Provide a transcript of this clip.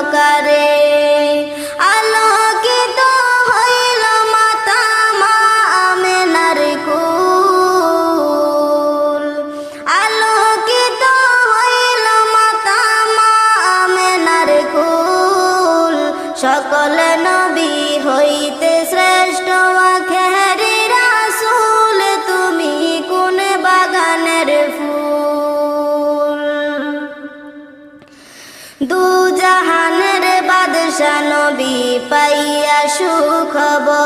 সহকারে আলোকিত হইল মাতা মা আমেনার কুল, আলোকিত হইল মাতা মা আমেনার কুল। সকল নবী হইতে শ্রেষ্ঠ আখেরি রাসূল, তুমি কোন বাগানের ফুল। দু জাহানের বাদশা নবী পাইয়া সুখবর,